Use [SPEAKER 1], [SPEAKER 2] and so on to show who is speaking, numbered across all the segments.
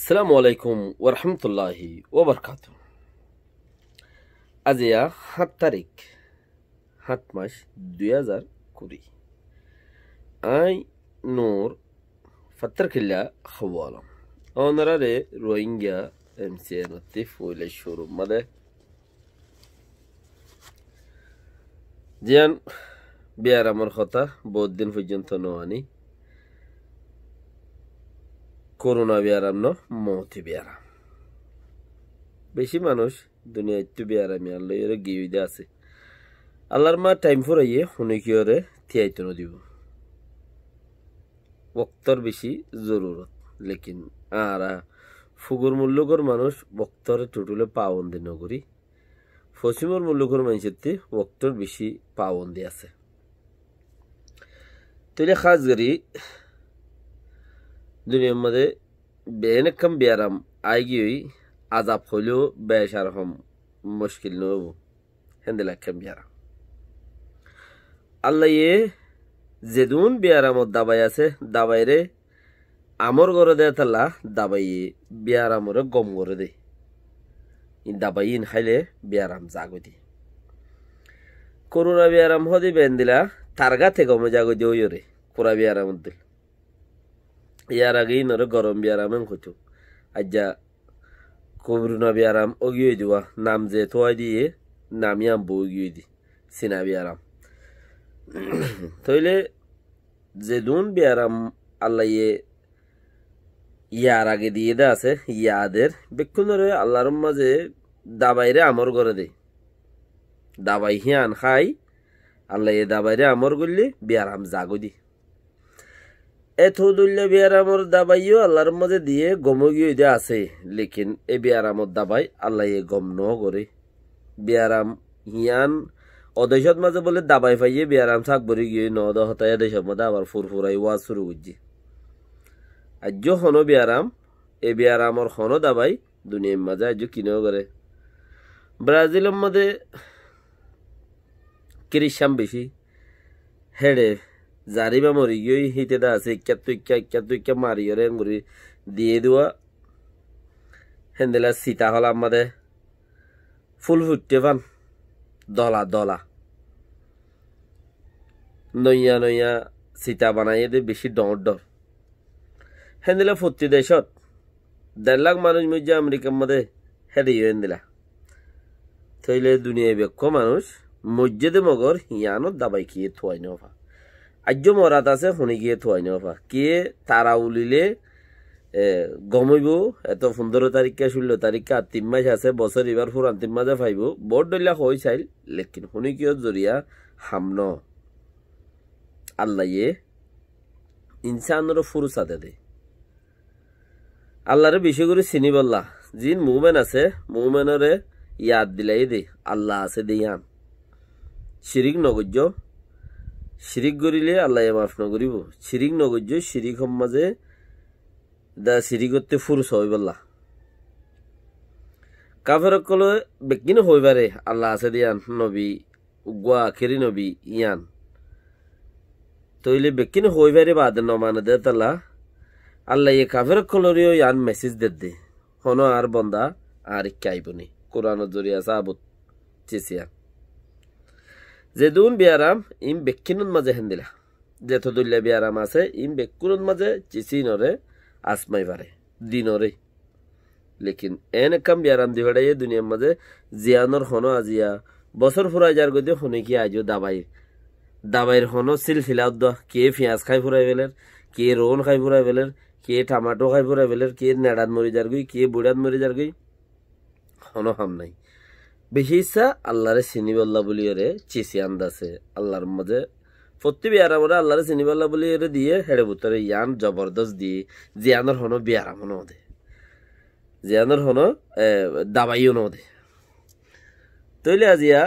[SPEAKER 1] আসসালামু আলাইকুম ওরহমতুল্লাহি ওবরকাতু। আজিয়া ৭ তারিখ ৭ মাস 2020। আই নূর ফত্তরকিল্লা খওয়ালাম অনারারে রোহিঙ্গা এমসিএন লতিফ ওইলে শুরু মাদে জিয়ান বিয়ার আমার কথা বহুত দিন পর্যন্ত নয়ানি করোনা বিয়ারাম ন মতি বিয়ারাম বেশি মানুষ দুনিয়া একটু বিয়ারামি আল্লাহ গিয়ে আছে আল্লাহর মা টাইম ফুরাইয়ে শুনিকিয়রে থিয়াইতো দিব বক্তর বেশি জরুরত লেকিন আরা ফুগুর মূল্যকর মানুষ বক্তরে টুটুলে পাবন্দি নগরী পশ্চিমর মূল্যকর মানুষের বক্তর বেশি পাবন্দি আছে তুলে খাস করি দুনিয়ার মধ্যে বেনকম বিয়ারাম আইগিয়ে আজাব হইলেও বেশ আর হম মুশকিল নব হেন্দেলাক্ষম বিয়ারাম আল্লাহ যেদুন বিয়ারামত দাবাই আছে দাবাইরে আমর করে দেয় তাল্লা দাবাইয়ে বিয়ারামরে গম করে দে দাবাই ইন খাইলে বিয়ারাম জাগো দি করোনা বিয়ারাম হদি বেন দিলা তারগা থেকে গমে জাগো দি ওরে কোরা বিয়ারাম দিল ইয়ার আগেই নরে গরম বিয়ারাম হইতো আজ্জা করোনা বিয়ারাম ওগিয়ে দিওয়া নাম যে তোয়াই দিয়ে নামিয়াম বউ গিয়ে দি সিনা বিয়ারাম তইলে যেদুন বিয়ারাম আল্লাহ ইয়ার আগে দিয়ে দে আছে ইয়াদের বেক্ষণরে আল্লাহর মাঝে দাবাইরে আমর করে দে দাবাই হিয়ান খাই আল্লাহ দাবাইরে আমর করলে বিয়ারাম জাগো দি এথুদুল্লে বিয়ারামর দাবাইও আল্লাহর মাঝে দিয়ে গম গিয়ে দে আছে লেকিন এ বিয়ারামর দাবাই আল্লাহ গম ন করে বিয়ারাম হিয়ান অদেশত মাঝে বলে দাবাই পাইয়ে বিয়ারাম থাক বরি গিয়ে নদ হতায় দেশের মধ্যে আবার ফুরফুরাই ওয়াজ শুরু করছি আজ হনো বিয়ারাম এ বিয়ারামর হনো দাবাই দুনিয়ার মাঝে আজ কিনেও করে ব্রাজিলের মধ্যে কিরিশাম বেশি হেডে জারিবা মরি গিয়ে হিতে দা আছে ইক্কা মারিয়রে ঘুরি দিয়ে দেওয়া হেন্দেলা সীতা হল আমাদের ফুল ফুটতে পান দলা দলা নইয়া নইয়া সীতা বানাইয়ে দে বেশি ডর ডর হেন্দিলা ফুটি দেশত ১.৫ লাখ মানুষ মধ্যে আমেরিকার মধ্যে হেরিয়ে হেন্দিলা থইলে দুনিয়া বেক্ষ মানুষ মসজিদে মগর হিয়ানত দাবাই খেয়ে থোয়াই নফা আজ্য মরাত আছে শুনি গিয়ে থোয়াই নফা কে তারা উলিলে গমইব এত ১৫ তারিখে ১৬ তারিখে ৩ মাস আছে বছর এবার ফুরান ৩ মাসে ফাইব বড় ডলিয়া হই চাইল লেকিন শুনি কিয় জরিয়া হামন আল্লাহ ইনসানর ফুরসাতে দে আল্লাহরে বেশি করে চিনি বললা যিন মুভমেন্ট আছে মুভমেন্টরে ইয়াদ দিলাই দে আল্লাহ আছে দে ইয়ান শিরিক নগর্য শিরিক করিলে আল্লাহ মাফ নকরিব শিরিক নগর্য শিরিক মাঝে দা শিরিক করতে ফুরস হই বললা কাফের কলে বেকিন হই পারে আল্লাহ আছে দিয়ান নবী উগুয়া আখেরি নবী ইয়ান তইলে বেকিন হই পারে বাদ নমানে দে তাল্লা আল্লাহ কাফের কলরিও ইয়ান মেসেজ দে হনো আর বন্দা আর ইকাইবনি কোরআন জরিয়া সাবুত চেসিয়া যেদুন বিয়ারাম ইম বেকিনুন মাঝে হেন্দিলা যেত দুল্লা বিয়ারাম আছে ইম বেকুনুন মাঝে চিসিনরে আসমাই পারে দিনরে লেকিন এন কাম বিয়ারাম দিবাড়াইয়ে দুনিয়ার মাঝে জিয়ানোর হনো আজিয়া বছর ফুরাই যার গদি শুনে কি আজও দাবাইয়ের হনো সিলসিলা উদ্দা কে পেঁয়াজ খাই ফুরাই ফেলের কে রোন খাই ফুরাই ফেলের কে টমাটো খাই ফুরাই ফেলের কে নেড়াত মরি যার গই কে বুড়াত মরি যার গই হনো হাম নাই বেশি ইচ্ছা আল্লাহরে চিনিবল্লা বলি ওরে চিসি আন্দাছে আল্লাহর মাঝে প্রতি বিয়ারামরে আল্লাহরে চিনিবল্লা বলি ওরে দিয়ে হেড়ে বুতরে ইয়ান জবরদস্ত দিয়ে জিয়ানোর হনো বিয়ারাম হনো দে জিয়ানোর হনো দাবাইও ন দে তৈলে আজিয়া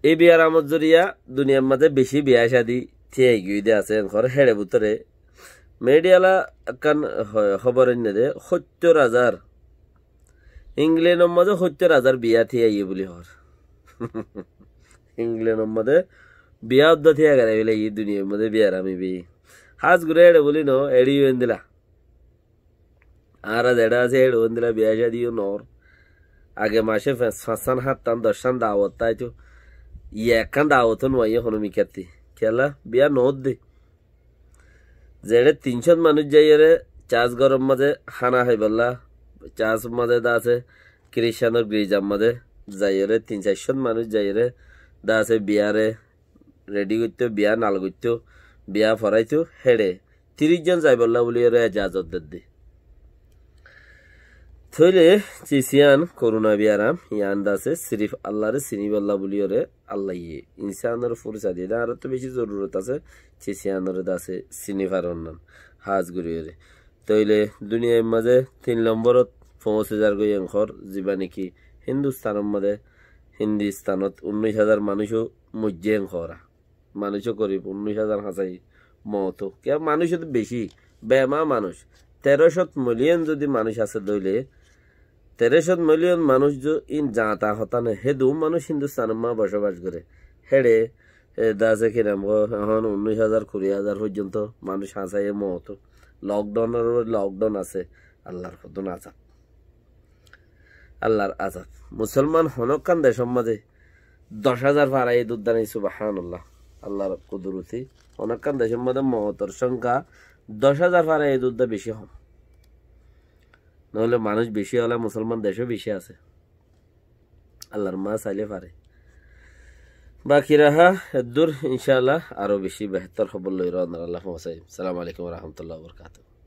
[SPEAKER 1] এই বিয়ারামত জরিয়া দুনিয়ার মাঝে বেশি বিয়া শাদি থিয়ে গিয়ে দে আছে ঘর হেড়ে বুতরে মেডিয়ালা কান খবর দে ৭০,০০০ ইংল্যান্ডের মাঝে ৭০,০০০ বিয়া থিয়ে আইয়ে বলি হর ইংল্যান্ডের মধ্যে বিয়া উদ্দ থিয়া গেলে বলে এই দুনিয়ার মধ্যে বিয়ার আমি বি হাজ ঘুরে এড়ে বলি ন এড়িয়ে দিলা আর যেটা আছে হেড ওন দিলা বিয়া শাদিও নর আগে মাসে 5 7 10 দাওয়াত তাই তো একখান দাওয়াত নয় হনো মিকাতি খেলা বিয়া নদ দে যেড়ে 300 মানুষ যাইরে চাষ গরম মাঝে খানা খাই বললা চাষ মাঝে দা আছে খ্রিস্টানোর গির্জার মাঝে যাইরে 300-400 মানুষ যাইরে দা আছে বিয়ারে রেডি করতে বিয়া নাল করতে বিয়া ফরাইতো হেডে 30 জন যাই বললা বলি ওরা এজাজত দে থইলে চিসিয়ান করোনা বিয়ারাম ইয়ান দাসে সিরিফ আল্লাহরে চিনি বললা বলি ওরে আল্লাহ ইয়ে ইনসানের ফুরসা দিয়ে আর তো বেশি জরুরত আছে চিসিয়ানের দাসে চিনি পারন হাজ গুরিয়ে তইলে দুনিয়ার মাঝে 3 নম্বরত 50,000 গই অংশর যিবা নাকি হিন্দুস্তানের মাঝে হিন্দুস্তানত 19,000 মানুষও মজ্জে অংশরা মানুষও করিব 19,000 হাজাই মত কে মানুষ তো বেশি বেমা মানুষ 1300 মিলিয়ন যদি মানুষ আছে দইলে 1300 মিলিয়ন মানুষ ইন জাতা হতানে হেদু মানুষ হিন্দুস্তানের মা বসবাস করে হেডে দাসে কিরাম এখন 19,000 20,000 পর্যন্ত মানুষ হাসাই মত লকডাউন আছে আল্লাহর কদন আজাব আল্লাহর আজাব মুসলমান হনকান দেশের মাঝে 10,000 পারাই দুদ্দানি সুবহানাল্লাহ আল্লাহর কুদরতি হনকান দেশের মধ্যে মহতর সংখ্যা 10,000 পারাই দুদ্দা বেশি হন নহলে মানুষ বেশি হলে মুসলমান দেশও বেশি আছে আল্লাহর মা চাইলে পারে বাকি রাহা দূর ইনশাআল্লাহ আরো বেশি বেহতর খবর লই রওনা আল্লাহ সালাম আলাইকুম ওয়া রাহমাতুল্লাহি ওয়া বারাকাতুহু।